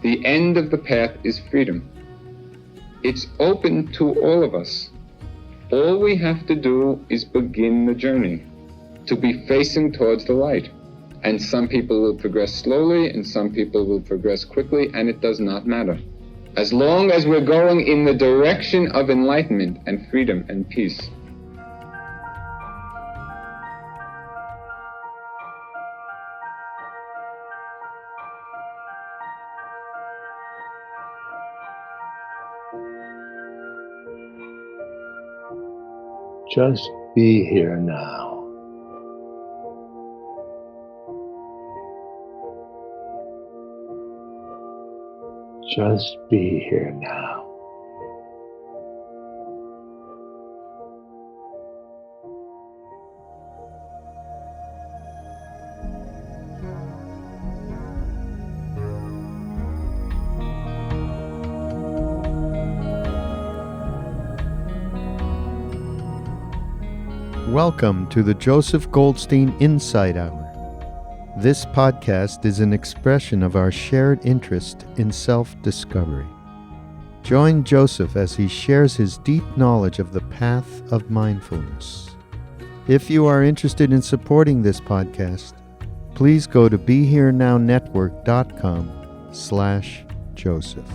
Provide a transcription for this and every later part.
The end of the path is freedom. It's open to all of us. All we have to do is begin the journey, to be facing towards the light. And some people will progress slowly, and some people will progress quickly, and it does not matter. As long as we're going in the direction of enlightenment and freedom and peace. Just be here now. Just be here now. Welcome to the Joseph Goldstein Insight Hour. This podcast is an expression of our shared interest in self-discovery. Join Joseph as he shares his deep knowledge of the path of mindfulness. If you are interested in supporting this podcast, please go to BeHereNowNetwork.com/Joseph.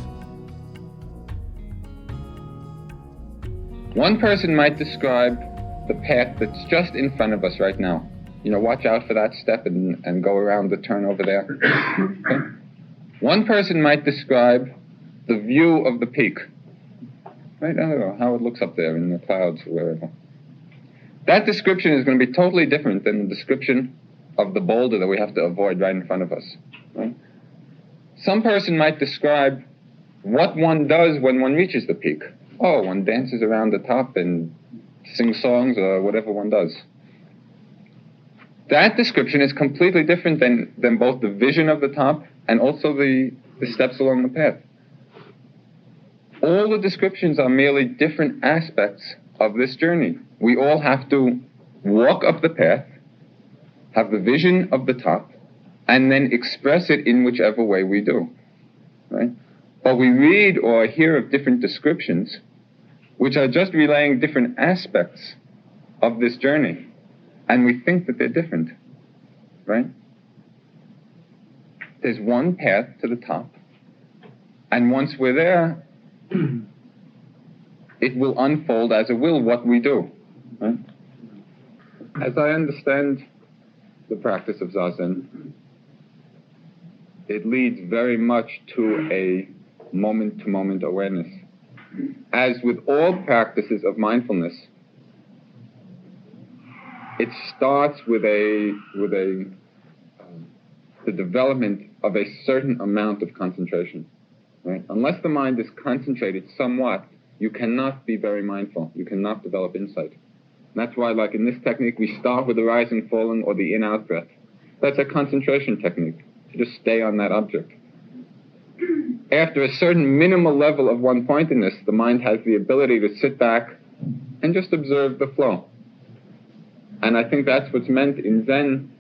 One person might describe the path that's just in front of us right now. You know, watch out for that step and go around the turn over there. Okay? One person might describe the view of the peak. Right? I don't know how it looks up there in the clouds or wherever. That description is going to be totally different than the description of the boulder that we have to avoid right in front of us. Right? Some person might describe what one does when one reaches the peak. Oh, one dances around the top and sing songs or whatever one does. That description is completely different than both the vision of the top and also the steps along the path. All the descriptions are merely different aspects of this journey. We all have to walk up the path, have the vision of the top, and then express it in whichever way we do. Right? But we read or hear of different descriptions which are just relaying different aspects of this journey. And we think that they're different, right? There's one path to the top. And once we're there, it will unfold as it will what we do, right? As I understand the practice of Zazen, it leads very much to a moment-to-moment awareness. As with all practices of mindfulness, it starts with the development of a certain amount of concentration. Right? Unless the mind is concentrated somewhat, you cannot be very mindful. You cannot develop insight. And that's why, like in this technique, we start with the rising, falling, or the in-out breath. That's a concentration technique, to just stay on that object. After a certain minimal level of one-pointedness, the mind has the ability to sit back and just observe the flow. And I think that's what's meant in Zen.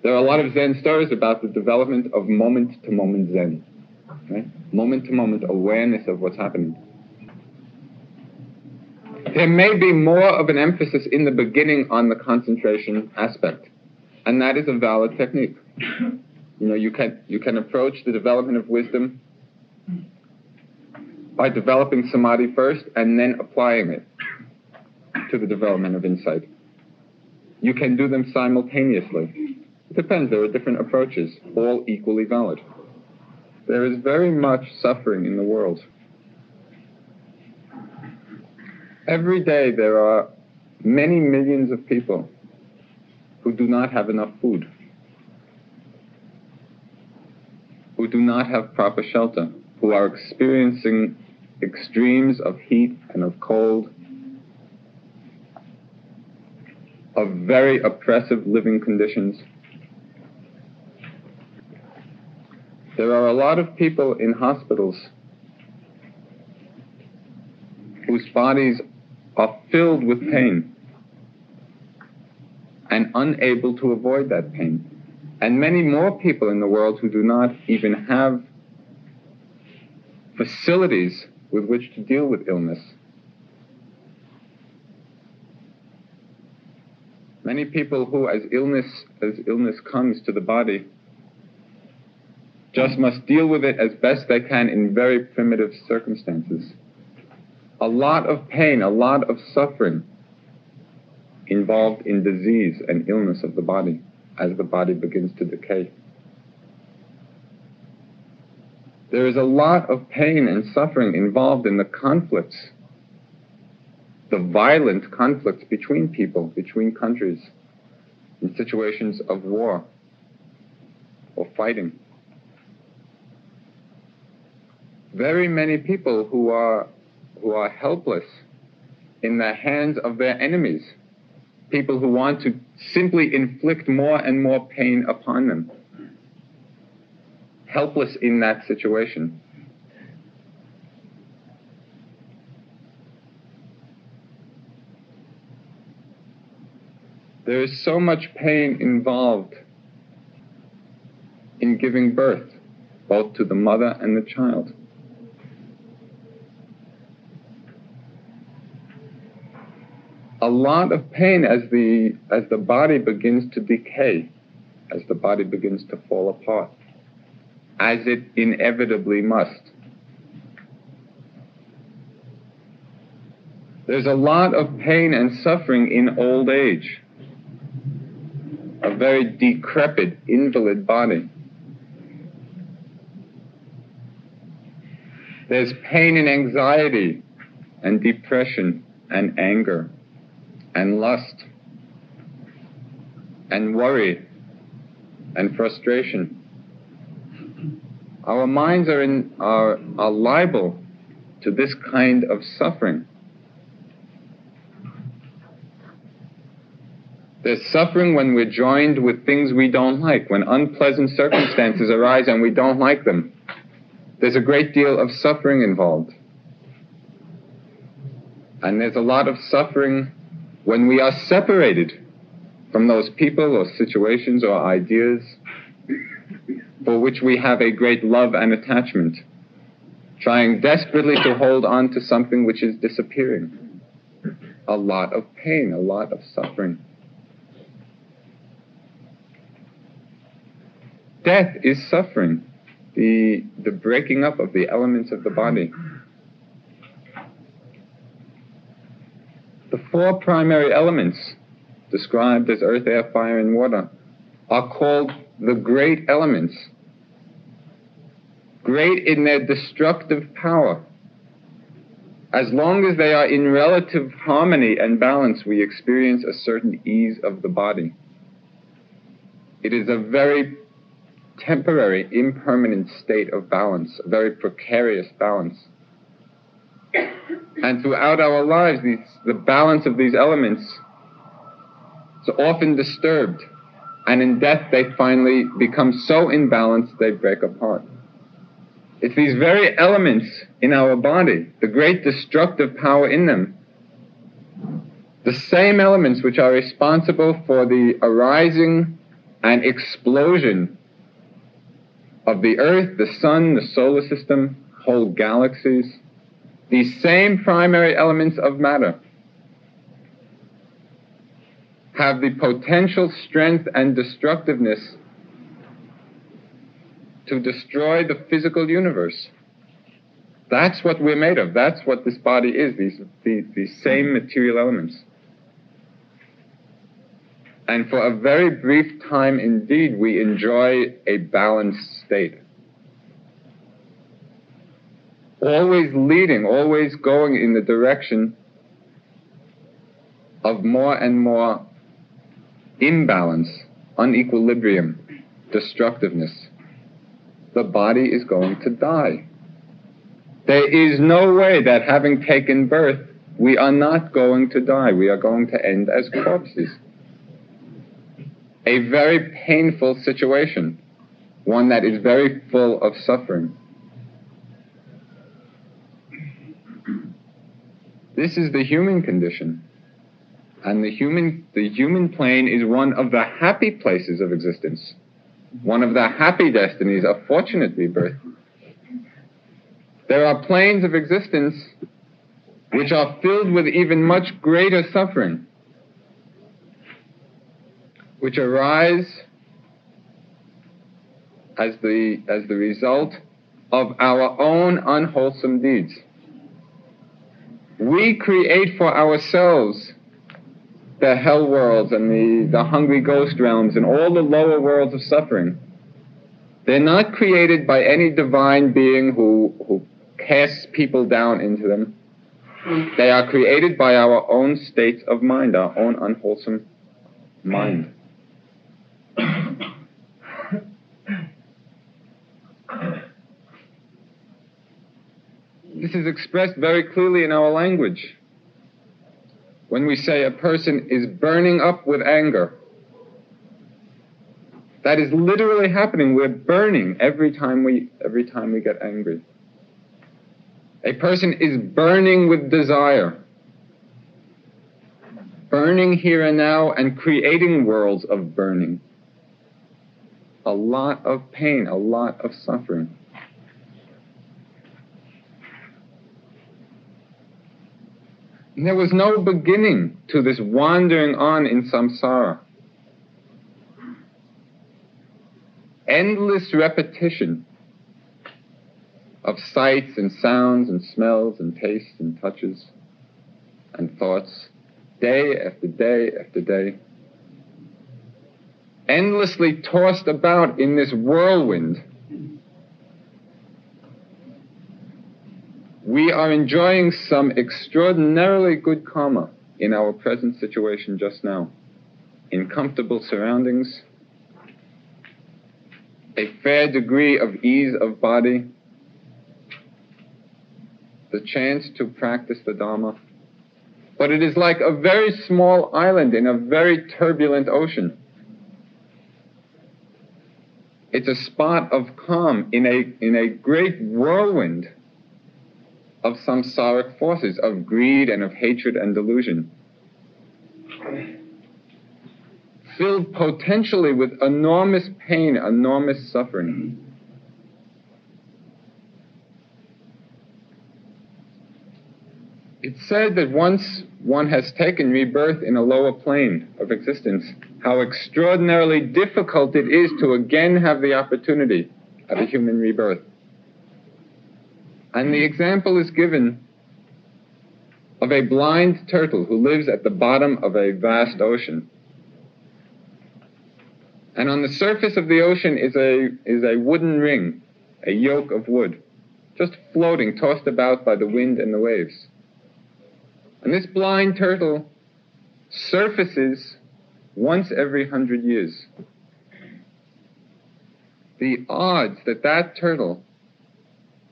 There are a lot of Zen stories about the development of moment-to-moment Zen. Right? Moment-to-moment awareness of what's happening. There may be more of an emphasis in the beginning on the concentration aspect, and that is a valid technique. You know, you can approach the development of wisdom by developing samadhi first and then applying it to the development of insight. You can do them simultaneously. It depends. There are different approaches, all equally valid. There is very much suffering in the world. Every day there are many millions of people who do not have enough food, who do not have proper shelter, who are experiencing extremes of heat and of cold, of very oppressive living conditions. There are a lot of people in hospitals whose bodies are filled with pain and unable to avoid that pain. And many more people in the world who do not even have facilities with which to deal with illness. Many people who, as illness comes to the body, just must deal with it as best they can in very primitive circumstances. A lot of pain, a lot of suffering involved in disease and illness of the body as the body begins to decay. There is a lot of pain and suffering involved in the conflicts, the violent conflicts between people, between countries, in situations of war or fighting. Very many people who are helpless in the hands of their enemies, people who want to simply inflict more and more pain upon them, helpless in that situation. There is so much pain involved in giving birth, both to the mother and the child. A lot of pain as the body begins to decay, as the body begins to fall apart, as it inevitably must. There's a lot of pain and suffering in old age, a very decrepit, invalid body. There's pain and anxiety and depression and anger and lust and worry and frustration. Our minds are liable to this kind of suffering. There's suffering when we're joined with things we don't like, when unpleasant circumstances arise and we don't like them. There's a great deal of suffering involved. And there's a lot of suffering when we are separated from those people or situations or ideas for which we have a great love and attachment, trying desperately to hold on to something which is disappearing. A lot of pain, a lot of suffering. Death is suffering, the breaking up of the elements of the body. The four primary elements, described as earth, air, fire, and water, are called the great elements. Great in their destructive power. As long as they are in relative harmony and balance, we experience a certain ease of the body. It is a very temporary, impermanent state of balance, a very precarious balance. And throughout our lives, the balance of these elements is often disturbed. And in death, they finally become so imbalanced, they break apart. It's these very elements in our body, the great destructive power in them, the same elements which are responsible for the arising and explosion of the earth, the sun, the solar system, whole galaxies. These same primary elements of matter have the potential strength and destructiveness to destroy the physical universe. That's what we're made of. That's what this body is, these same material elements. And for a very brief time indeed, we enjoy a balanced state. Always leading, always going in the direction of more and more imbalance, unequilibrium, destructiveness. The body is going to die. There is no way that having taken birth, we are not going to die. We are going to end as corpses. A very painful situation, one that is very full of suffering. This is the human condition. And the human plane is one of the happy places of existence, one of the happy destinies of fortunate rebirth. There are planes of existence which are filled with even much greater suffering, which arise as the result of our own unwholesome deeds. We create for ourselves the hell worlds and the hungry ghost realms and all the lower worlds of suffering. They're not created by any divine being who casts people down into them. They are created by our own states of mind, our own unwholesome mind. This is expressed very clearly in our language. When we say a person is burning up with anger, that is literally happening. We're burning every time we get angry. A person is burning with desire, burning here and now and creating worlds of burning. A lot of pain, a lot of suffering. And there was no beginning to this wandering on in samsara. Endless repetition of sights and sounds and smells and tastes and touches and thoughts, day after day after day, endlessly tossed about in this whirlwind. We are enjoying some extraordinarily good karma in our present situation just now, in comfortable surroundings, a fair degree of ease of body, the chance to practice the Dharma. But it is like a very small island in a very turbulent ocean. It's a spot of calm in a great whirlwind of samsaric forces, of greed and of hatred and delusion, filled potentially with enormous pain, enormous suffering. It's said that once one has taken rebirth in a lower plane of existence, how extraordinarily difficult it is to again have the opportunity of a human rebirth. And the example is given of a blind turtle who lives at the bottom of a vast ocean. And on the surface of the ocean is a wooden ring, a yoke of wood, just floating, tossed about by the wind and the waves. And this blind turtle surfaces once every 100 years. The odds that that turtle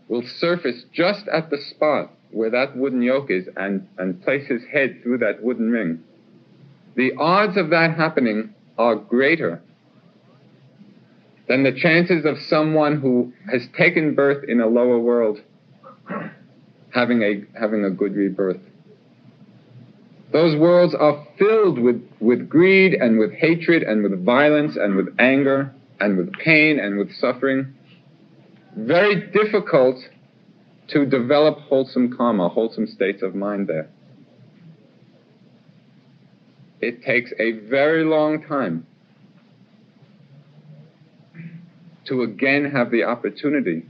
will surface just at the spot where that wooden yoke is and place his head through that wooden ring, the odds of that happening are greater than the chances of someone who has taken birth in a lower world having a good rebirth. Those worlds are filled with greed and with hatred and with violence and with anger and with pain and with suffering. Very difficult to develop wholesome karma, wholesome states of mind there. It takes a very long time to again have the opportunity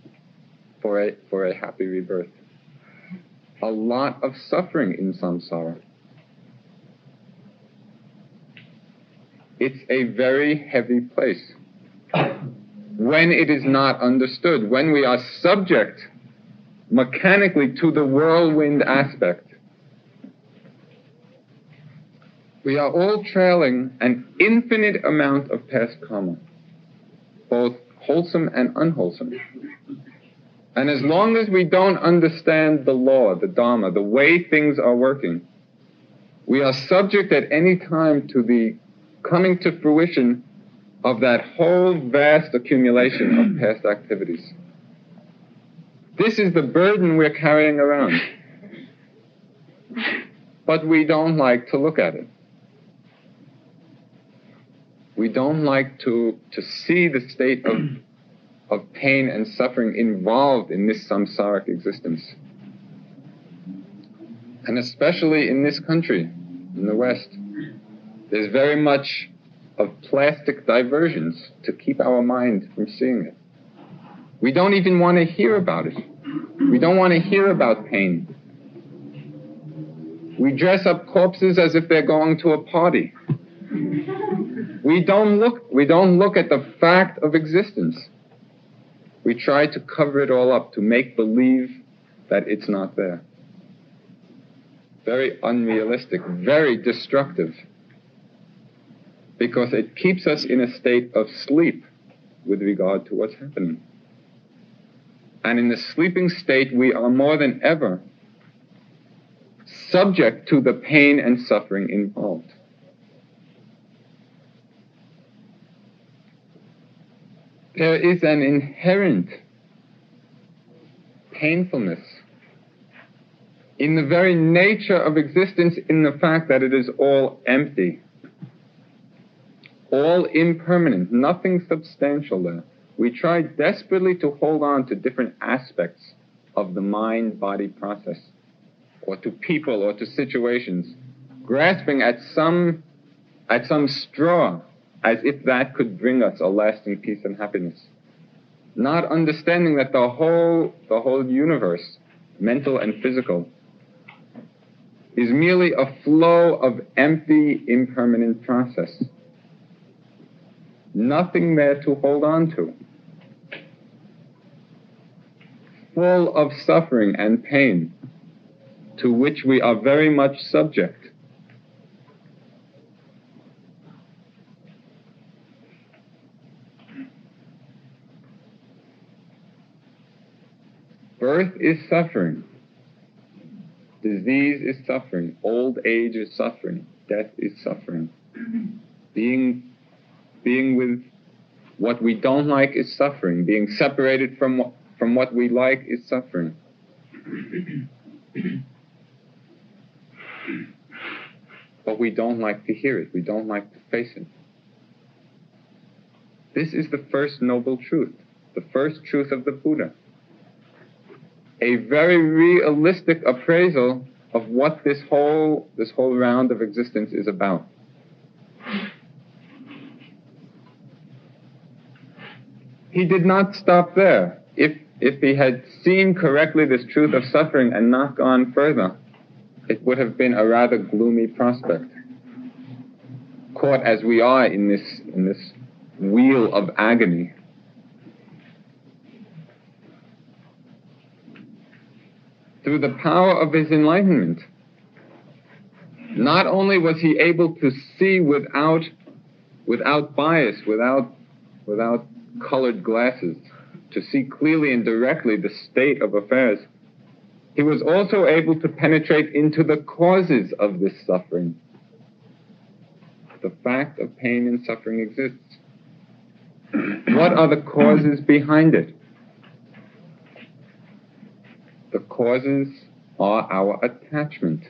for a happy rebirth. A lot of suffering in samsara. It's a very heavy place when it is not understood, when we are subject mechanically to the whirlwind aspect. We are all trailing an infinite amount of past karma, both wholesome and unwholesome. And as long as we don't understand the law, the Dharma, the way things are working, we are subject at any time to the coming to fruition of that whole vast accumulation of past activities. This is the burden we're carrying around. But we don't like to look at it. We don't like to see the state of pain and suffering involved in this samsaric existence. And especially in this country, in the West, there's very much of plastic diversions to keep our mind from seeing it. We don't even want to hear about it. We don't want to hear about pain. We dress up corpses as if they're going to a party. We don't look at the fact of existence. We try to cover it all up, to make believe that it's not there. Very unrealistic, very destructive, because it keeps us in a state of sleep with regard to what's happening. And in the sleeping state, we are more than ever subject to the pain and suffering involved. There is an inherent painfulness in the very nature of existence, in the fact that it is all empty, all impermanent, nothing substantial there. We try desperately to hold on to different aspects of the mind-body process, or to people, or to situations, grasping at some straw, as if that could bring us a lasting peace and happiness. Not understanding that the whole universe, mental and physical, is merely a flow of empty, impermanent process. Nothing there to hold on to. Full of suffering and pain, to which we are very much subject. Birth is suffering. Disease is suffering. Old age is suffering. Death is suffering. Being with what we don't like is suffering. Being separated from what we like is suffering. But we don't like to hear it. We don't like to face it. This is the first noble truth, the first truth of the Buddha. A very realistic appraisal of what this whole round of existence is about. He did not stop there. If he had seen correctly this truth of suffering and not gone further, it would have been a rather gloomy prospect. Caught as we are in this wheel of agony. Through the power of his enlightenment, not only was he able to see without bias, without colored glasses, to see clearly and directly the state of affairs, he was also able to penetrate into the causes of this suffering. The fact of pain and suffering exists. What are the causes behind it? The causes are our attachment.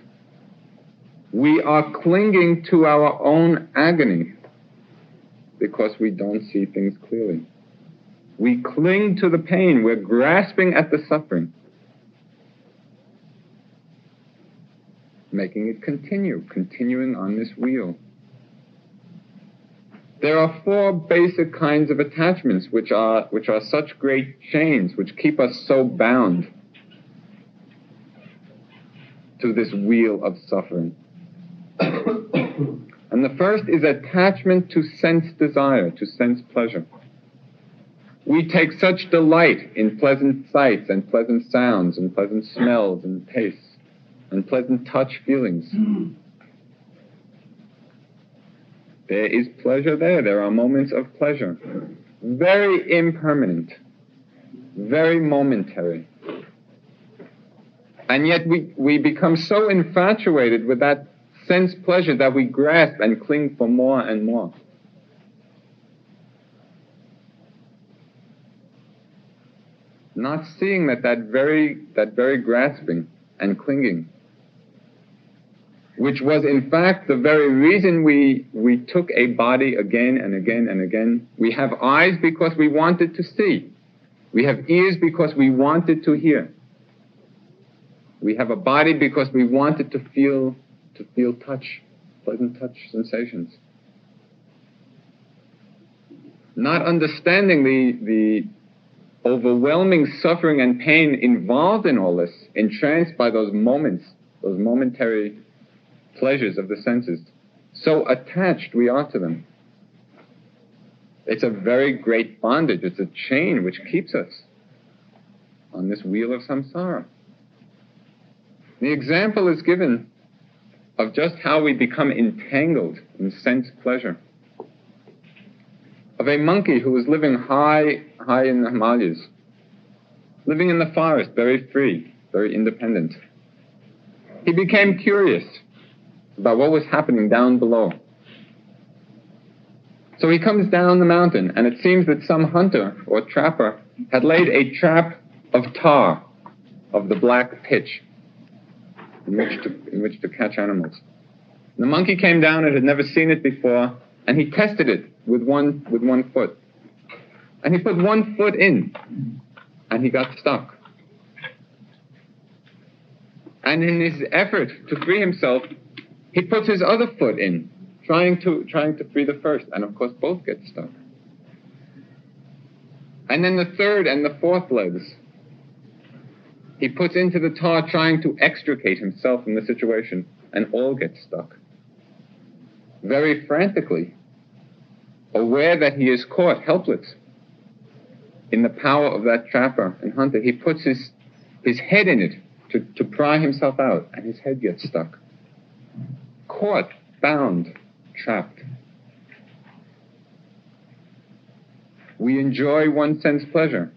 We are clinging to our own agony because we don't see things clearly. We cling to the pain. We're grasping at the suffering, making it continuing on this wheel. There are four basic kinds of attachments which are such great chains, which keep us so bound to this wheel of suffering. And the first is attachment to sense desire, to sense pleasure. We take such delight in pleasant sights and pleasant sounds and pleasant smells and tastes and pleasant touch feelings. There is pleasure there. There are moments of pleasure. Very impermanent, very momentary. And yet we become so infatuated with that sense pleasure that we grasp and cling for more and more. Not seeing that very grasping and clinging, which was in fact the very reason we took a body again and again and again. We have eyes because we wanted to see. We have ears because we wanted to hear. We have a body because we wanted to feel touch, pleasant touch sensations. Not understanding the overwhelming suffering and pain involved in all this, entranced by those moments, those momentary pleasures of the senses. So attached we are to them. It's a very great bondage. It's a chain which keeps us on this wheel of samsara. The example is given of just how we become entangled in sense pleasure. Of a monkey who was living high in the Himalayas, living in the forest, very free, very independent. He became curious about what was happening down below. So he comes down the mountain, and it seems that some hunter or trapper had laid a trap of tar, of the black pitch, in which to catch animals. The monkey came down and had never seen it before, and he tested it with one foot. And he put one foot in, and he got stuck. And in his effort to free himself, he puts his other foot in, trying to free the first, and of course both get stuck. And then the third and the fourth legs, he puts into the tar trying to extricate himself from the situation, and all get stuck. Very frantically, aware that he is caught, helpless, in the power of that trapper and hunter, he puts his head in it to pry himself out, and his head gets stuck. Caught, bound, trapped. We enjoy one sense pleasure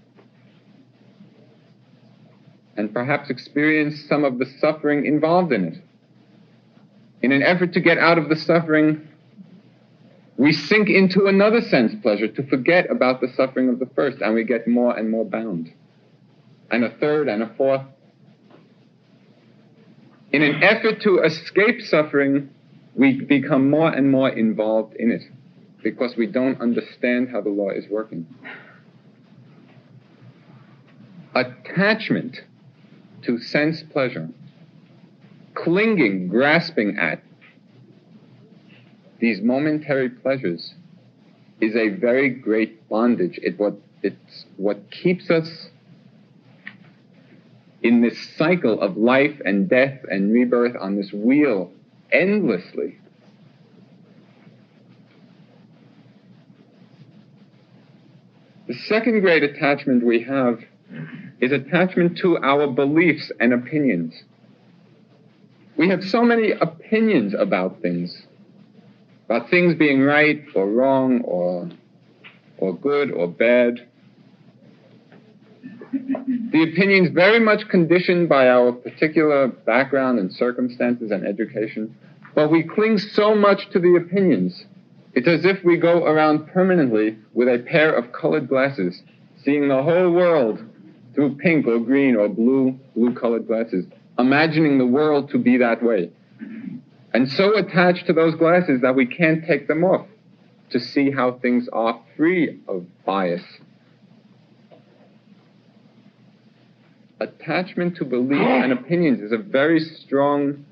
and perhaps experience some of the suffering involved in it. In an effort to get out of the suffering, we sink into another sense pleasure to forget about the suffering of the first, and we get more and more bound. And a third and a fourth. In an effort to escape suffering, we become more and more involved in it because we don't understand how the law is working. Attachment to sense pleasure, clinging, grasping at these momentary pleasures is a very great bondage. It's what keeps us in this cycle of life and death and rebirth on this wheel endlessly. The second great attachment we have is attachment to our beliefs and opinions. We have so many opinions about things being right or wrong or good or bad. The opinions very much conditioned by our particular background and circumstances and education, but we cling so much to the opinions. It's as if we go around permanently with a pair of colored glasses, seeing the whole world through pink or green or blue colored glasses, imagining the world to be that way. And so attached to those glasses that we can't take them off to see how things are free of bias. Attachment to beliefs and opinions is a very strong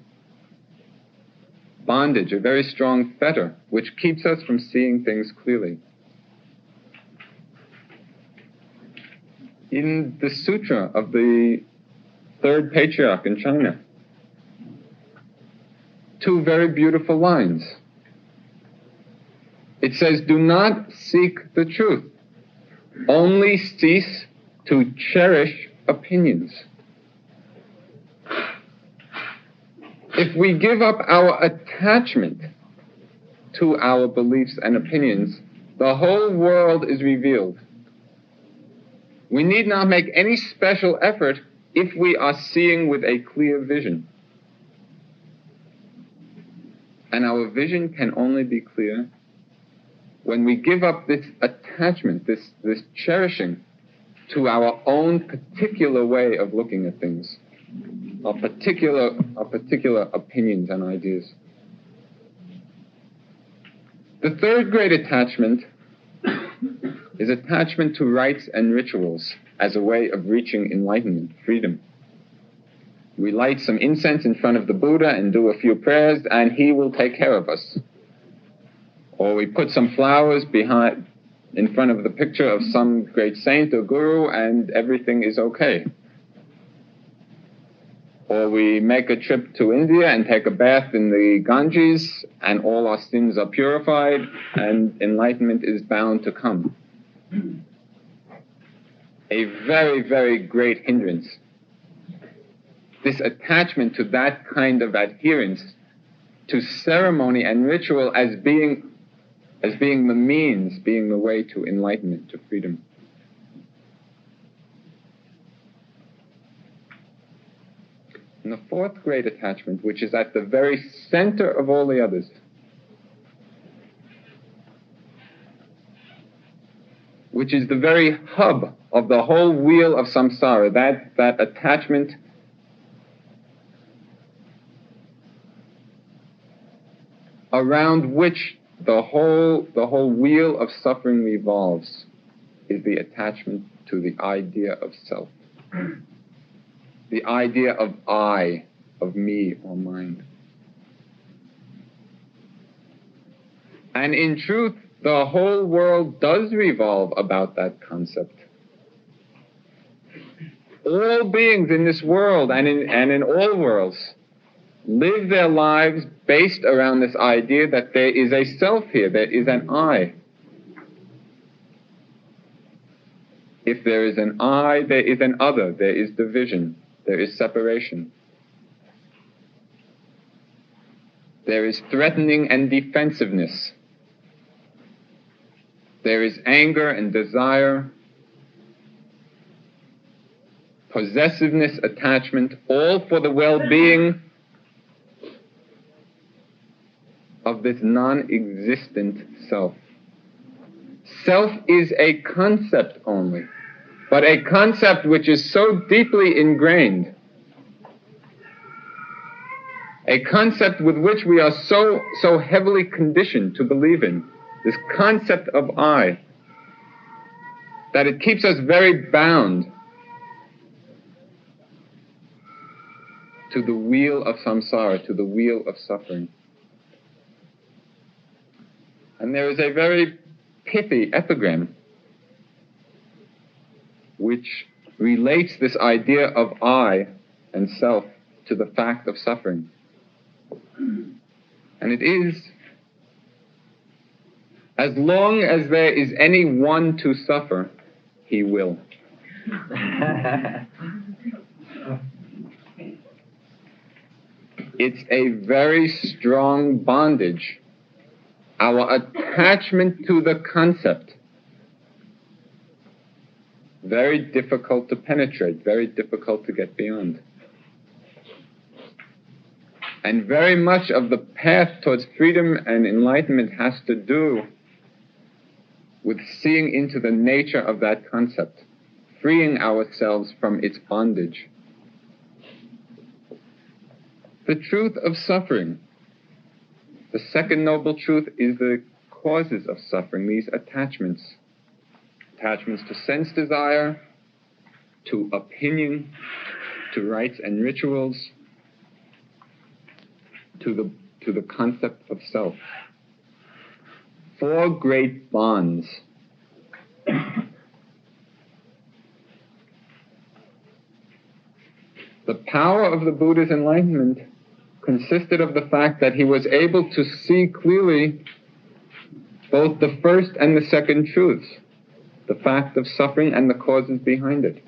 bondage, a very strong fetter, which keeps us from seeing things clearly. In the sutra of the third patriarch in China, two very beautiful lines. It says, "Do not seek the truth. Only cease to cherish opinions." If we give up our attachment to our beliefs and opinions, the whole world is revealed. We need not make any special effort if we are seeing with a clear vision. And our vision can only be clear when we give up this attachment, this cherishing to our own particular way of looking at things, our particular opinions and ideas. The third great attachment is attachment to rites and rituals as a way of reaching enlightenment, freedom. We light some incense in front of the Buddha and do a few prayers, and he will take care of us. Or we put some flowers in front of the picture of some great saint or guru, and everything is okay. Or we make a trip to India and take a bath in the Ganges, and all our sins are purified, and enlightenment is bound to come. A very, very great hindrance. This attachment to that kind of adherence to ceremony and ritual as being the means, being the way to enlightenment, to freedom. And the fourth great attachment, which is at the very center of all the others, which is the very hub of the whole wheel of samsara, that attachment around which the whole wheel of suffering revolves, is the attachment to the idea of self. The idea of I, of me or mind. And in truth, the whole world does revolve about that concept. All beings in this world and in all worlds live their lives based around this idea that there is a self here, there is an I. If there is an I, there is an other, there is division, there is separation. There is threatening and defensiveness. There is anger and desire, possessiveness, attachment, all for the well-being of this non-existent self. Self is a concept only, but a concept which is so deeply ingrained, a concept with which we are so heavily conditioned to believe in, this concept of I, that it keeps us very bound to the wheel of samsara, to the wheel of suffering. And there is a very pithy epigram which relates this idea of I and self to the fact of suffering. And it is, as long as there is any one to suffer, he will. It's a very strong bondage. Our attachment to the concept, very difficult to penetrate, very difficult to get beyond. And very much of the path towards freedom and enlightenment has to do with seeing into the nature of that concept, freeing ourselves from its bondage. The truth of suffering. The second noble truth is the causes of suffering, these attachments. Attachments to sense desire, to opinion, to rites and rituals, to the concept of self. Four great bonds. The power of the Buddha's enlightenment consisted of the fact that he was able to see clearly both the first and the second truths, the fact of suffering and the causes behind it.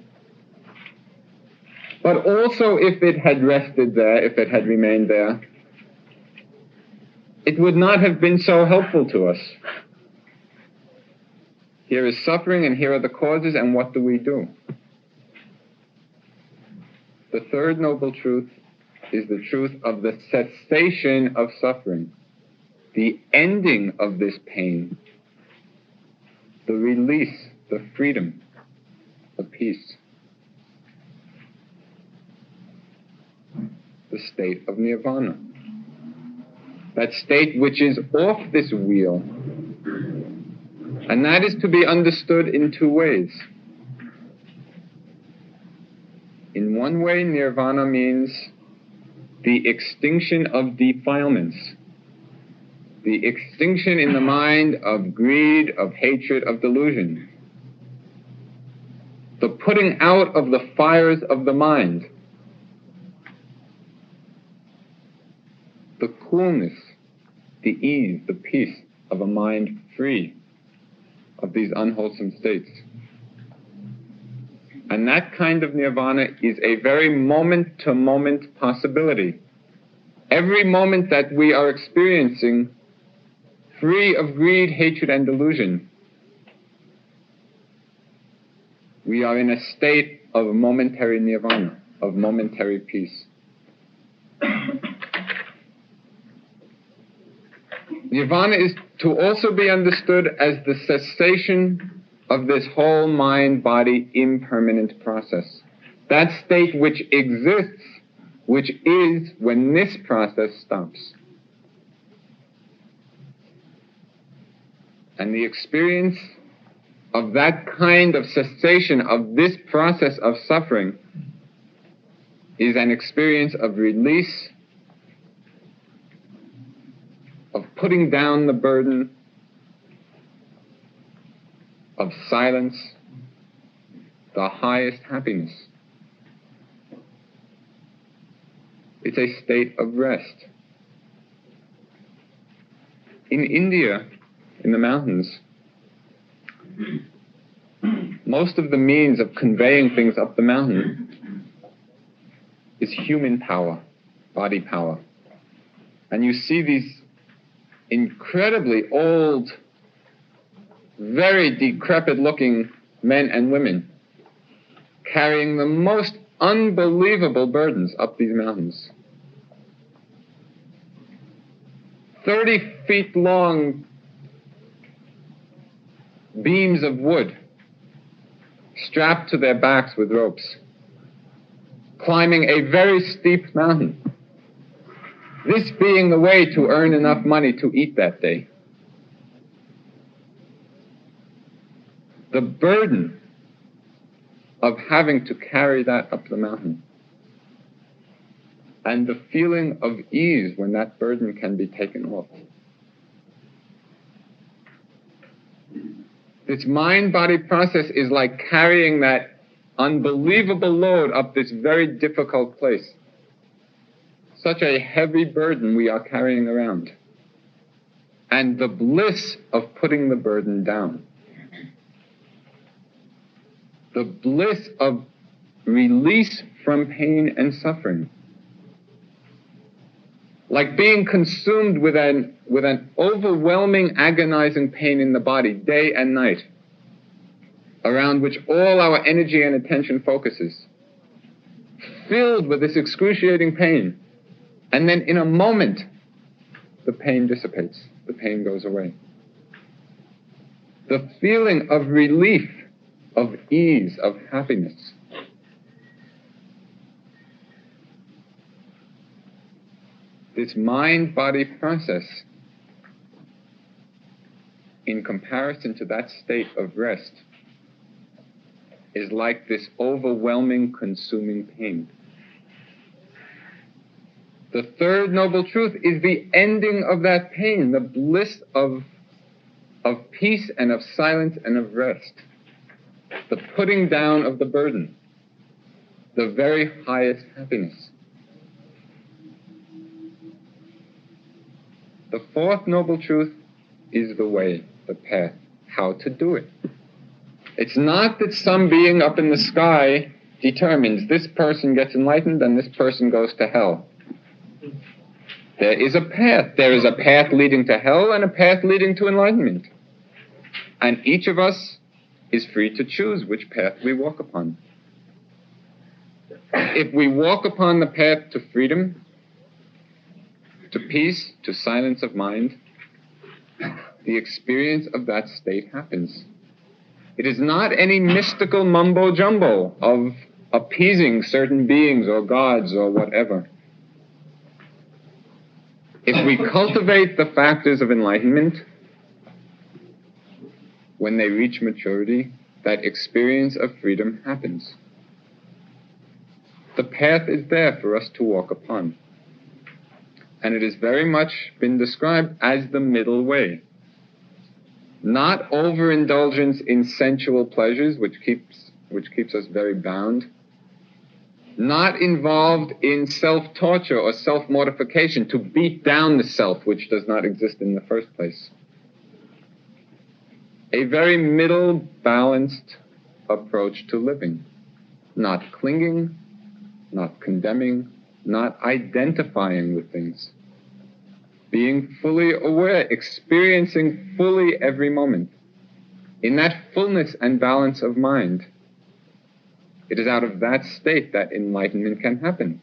But also, if it had rested there, if it had remained there, it would not have been so helpful to us. Here is suffering and here are the causes, and what do we do? The third noble truth is the truth of the cessation of suffering, the ending of this pain, the release, the freedom, the peace, the state of nirvana, that state which is off this wheel. And that is to be understood in two ways. In one way, nirvana means the extinction of defilements, the extinction in the mind of greed, of hatred, of delusion, the putting out of the fires of the mind, the coolness, the ease, the peace of a mind free of these unwholesome states. And that kind of nirvana is a very moment-to-moment possibility. Every moment that we are experiencing free of greed, hatred, and delusion, we are in a state of momentary nirvana, of momentary peace. Nirvana is to also be understood as the cessation of this whole mind-body impermanent process. That state which exists, which is when this process stops. And the experience of that kind of cessation of this process of suffering is an experience of release, of putting down the burden, of silence, the highest happiness. It's a state of rest. In India, in the mountains, most of the means of conveying things up the mountain is human power, body power. And you see these incredibly old, very decrepit-looking men and women carrying the most unbelievable burdens up these mountains. 30 feet long beams of wood strapped to their backs with ropes, climbing a very steep mountain. This being the way to earn enough money to eat that day. The burden of having to carry that up the mountain, and the feeling of ease when that burden can be taken off. This mind-body process is like carrying that unbelievable load up this very difficult place. Such a heavy burden we are carrying around. And the bliss of putting the burden down. The bliss of release from pain and suffering. Like being consumed with an overwhelming, agonizing pain in the body, day and night, around which all our energy and attention focuses. Filled with this excruciating pain. And then in a moment, the pain dissipates. The pain goes away. The feeling of relief, of ease, of happiness. This mind-body process, in comparison to that state of rest, is like this overwhelming, consuming pain. The third noble truth is the ending of that pain, the bliss of peace and of silence and of rest. The putting down of the burden, the very highest happiness. The fourth noble truth is the way, the path, how to do it. It's not that some being up in the sky determines this person gets enlightened and this person goes to hell. There is a path. There is a path leading to hell and a path leading to enlightenment. And each of us is free to choose which path we walk upon. If we walk upon the path to freedom, to peace, to silence of mind, the experience of that state happens. It is not any mystical mumbo-jumbo of appeasing certain beings or gods or whatever. If we cultivate the factors of enlightenment, when they reach maturity, that experience of freedom happens. The path is there for us to walk upon. And it has very much been described as the middle way. Not overindulgence in sensual pleasures, which keeps us very bound. Not involved in self-torture or self-mortification to beat down the self, which does not exist in the first place. A very middle, balanced approach to living. Not clinging, not condemning, not identifying with things. Being fully aware, experiencing fully every moment. In that fullness and balance of mind, it is out of that state that enlightenment can happen.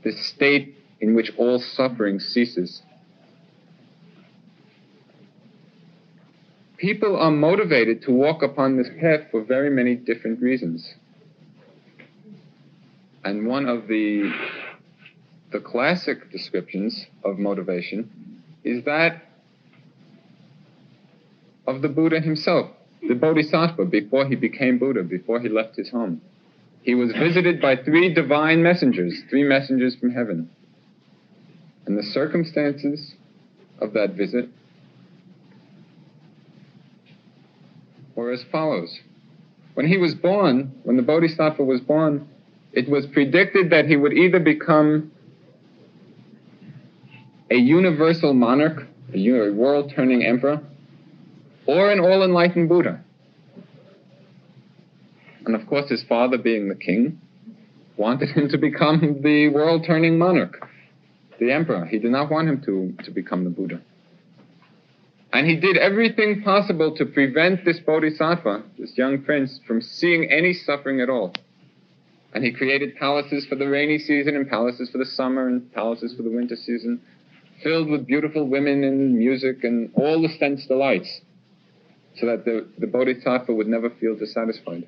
This state in which all suffering ceases. People are motivated to walk upon this path for very many different reasons. And one of the classic descriptions of motivation is that of the Buddha himself, the Bodhisattva, before he became Buddha, before he left his home. He was visited by 3 divine messengers, 3 messengers from heaven. And the circumstances of that visit were as follows. When he was born, when the Bodhisattva was born, it was predicted that he would either become a universal monarch, a world-turning emperor, or an all-enlightened Buddha. And of course his father, being the king, wanted him to become the world-turning monarch, the emperor. He did not want him to become the Buddha. And he did everything possible to prevent this Bodhisattva, this young prince, from seeing any suffering at all. And he created palaces for the rainy season and palaces for the summer and palaces for the winter season, filled with beautiful women and music and all the sense delights, so that the Bodhisattva would never feel dissatisfied.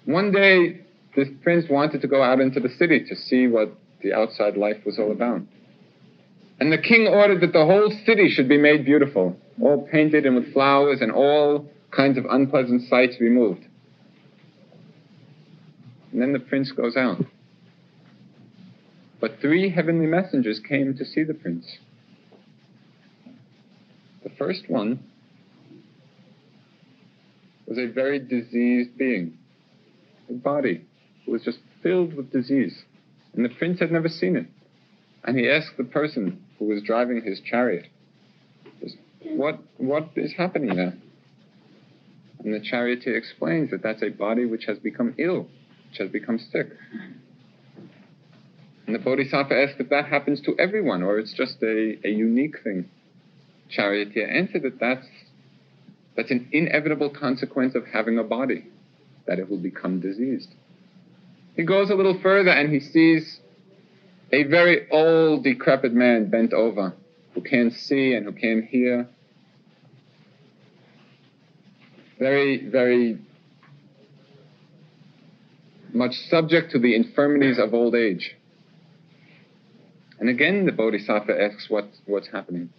One day, this prince wanted to go out into the city to see what the outside life was all about. And the king ordered that the whole city should be made beautiful, all painted and with flowers and all kinds of unpleasant sights removed. And then the prince goes out. But 3 heavenly messengers came to see the prince. The first one was a very diseased being, a body who was just filled with disease. And the prince had never seen it. And he asked the person who was driving his chariot, what is happening there? And the charioteer explains that that's a body which has become ill, which has become sick. And the Bodhisattva asked if that happens to everyone, or it's just a unique thing. Charioteer answered that that's an inevitable consequence of having a body, that it will become diseased. He goes a little further and he sees a very old, decrepit man bent over, who can't see and who can't hear. Very, very much subject to the infirmities of old age. And again the Bodhisattva asks what's happening.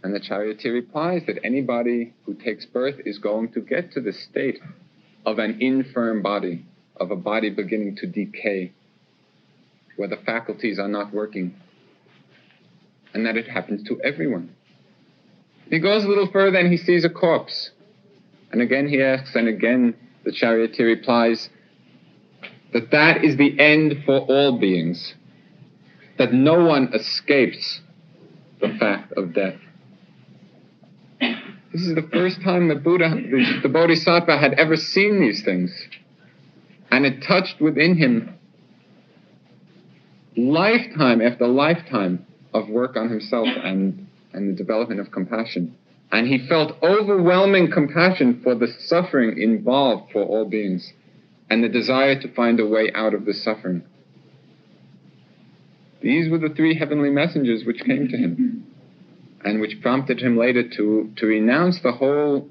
And the charioteer replies that anybody who takes birth is going to get to the state of an infirm body, of a body beginning to decay, where the faculties are not working, and that it happens to everyone. He goes a little further and he sees a corpse. And again he asks, and again the charioteer replies that that is the end for all beings, that no one escapes the fact of death. This is the first time the Bodhisattva had ever seen these things. And it touched within him lifetime after lifetime of work on himself and the development of compassion. And he felt overwhelming compassion for the suffering involved for all beings and the desire to find a way out of the suffering. These were the 3 heavenly messengers which came to him and which prompted him later to renounce the whole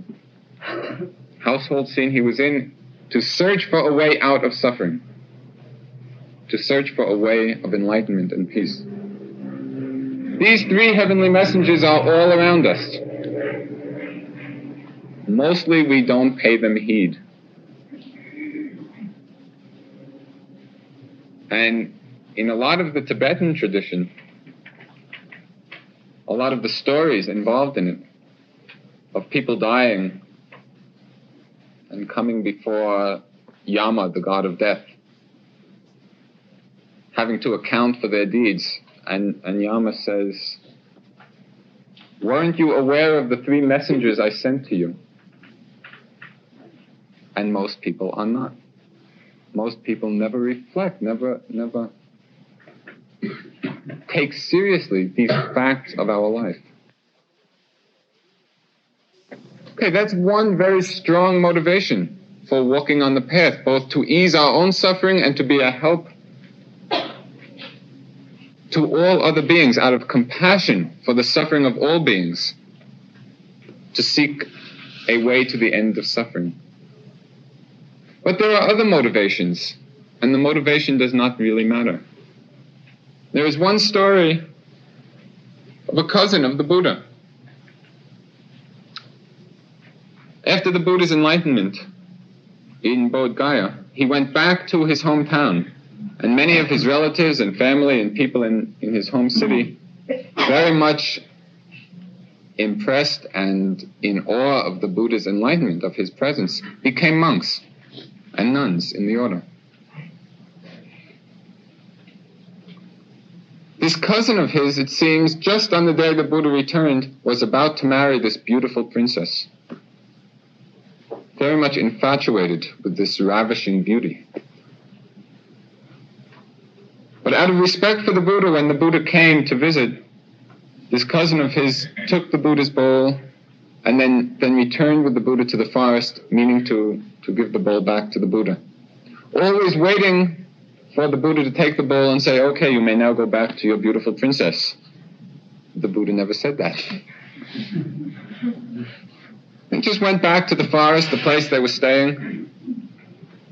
household scene he was in, to search for a way out of suffering, to search for a way of enlightenment and peace. These 3 heavenly messengers are all around us. Mostly we don't pay them heed. And in a lot of the Tibetan tradition, a lot of the stories involved in it, of people dying and coming before Yama, the god of death, having to account for their deeds. And Yama says, weren't you aware of the 3 messengers I sent to you? And most people are not. Most people never reflect, never take seriously these facts of our life. Okay, that's one very strong motivation for walking on the path, both to ease our own suffering and to be a help to all other beings, out of compassion for the suffering of all beings, to seek a way to the end of suffering. But there are other motivations, and the motivation does not really matter. There is one story of a cousin of the Buddha. After the Buddha's enlightenment in Bodh Gaya, he went back to his hometown, and many of his relatives and family and people in his home city, very much impressed and in awe of the Buddha's enlightenment, of his presence, became monks and nuns in the order. This cousin of his, it seems, just on the day the Buddha returned, was about to marry this beautiful princess, very much infatuated with this ravishing beauty. But out of respect for the Buddha, when the Buddha came to visit, this cousin of his took the Buddha's bowl and then returned with the Buddha to the forest, meaning to give the bowl back to the Buddha. Always waiting for the Buddha to take the bowl and say, okay, you may now go back to your beautiful princess. The Buddha never said that. He just went back to the forest, the place they were staying.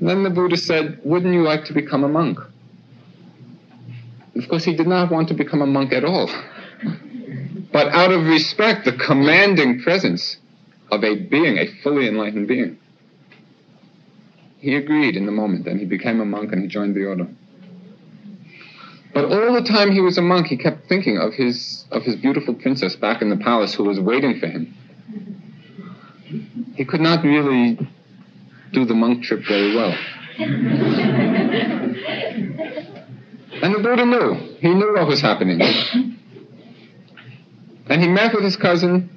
And then the Buddha said, wouldn't you like to become a monk? Of course, he did not want to become a monk at all. But out of respect, the commanding presence of a being, a fully enlightened being, he agreed in the moment, and he became a monk and he joined the order. But all the time he was a monk, he kept thinking of his beautiful princess back in the palace who was waiting for him. He could not really do the monk trip very well. And the Buddha knew. He knew what was happening. And he met with his cousin,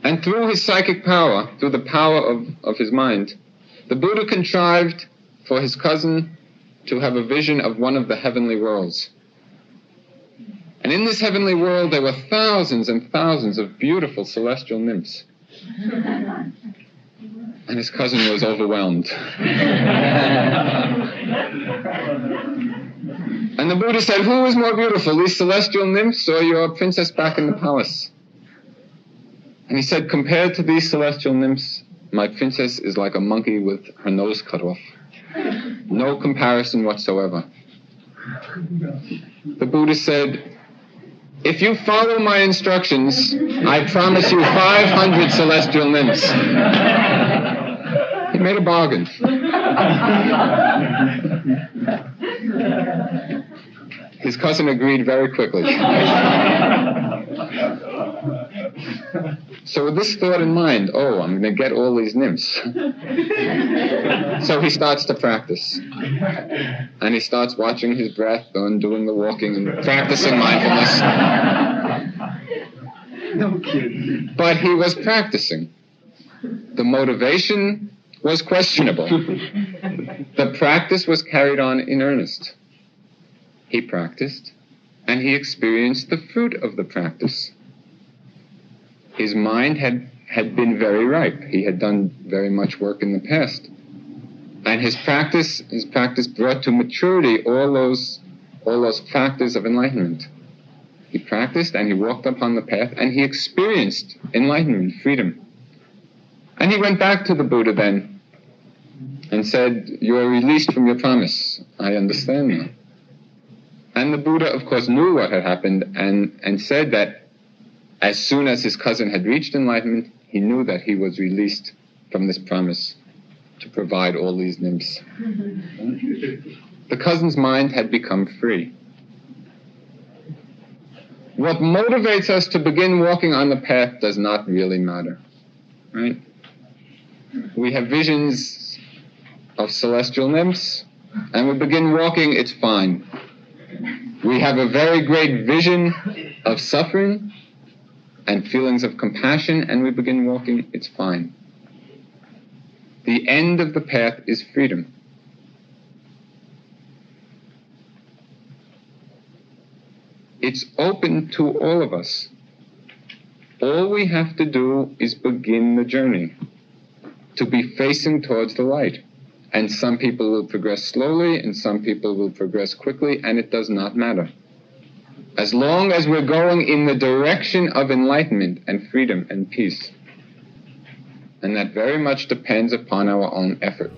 and through his psychic power, through the power of his mind, the Buddha contrived for his cousin to have a vision of one of the heavenly worlds. And in this heavenly world there were thousands and thousands of beautiful celestial nymphs. And his cousin was overwhelmed. And the Buddha said, who is more beautiful, these celestial nymphs or your princess back in the palace? And he said, compared to these celestial nymphs, my princess is like a monkey with her nose cut off. No comparison whatsoever. The Buddha said, if you follow my instructions, I promise you 500 celestial nymphs. He made a bargain. His cousin agreed very quickly. So with this thought in mind, oh, I'm going to get all these nymphs. So he starts to practice. And he starts watching his breath and doing the walking and practicing mindfulness. No kidding. But he was practicing. The motivation was questionable. The practice was carried on in earnest. He practiced, and he experienced the fruit of the practice. His mind had been very ripe. He had done very much work in the past. And his practice brought to maturity all those factors of enlightenment. He practiced and he walked upon the path and he experienced enlightenment, freedom. And he went back to the Buddha then and said, you are released from your promise. I understand now. And the Buddha, of course, knew what had happened and said that as soon as his cousin had reached enlightenment, he knew that he was released from this promise to provide all these nymphs. The cousin's mind had become free. What motivates us to begin walking on the path does not really matter, right? We have visions of celestial nymphs, and we begin walking, it's fine. We have a very great vision of suffering and feelings of compassion, and we begin walking, it's fine. The end of the path is freedom. It's open to all of us. All we have to do is begin the journey, to be facing towards the light. And some people will progress slowly, and some people will progress quickly, and it does not matter. As long as we're going in the direction of enlightenment and freedom and peace. And that very much depends upon our own effort.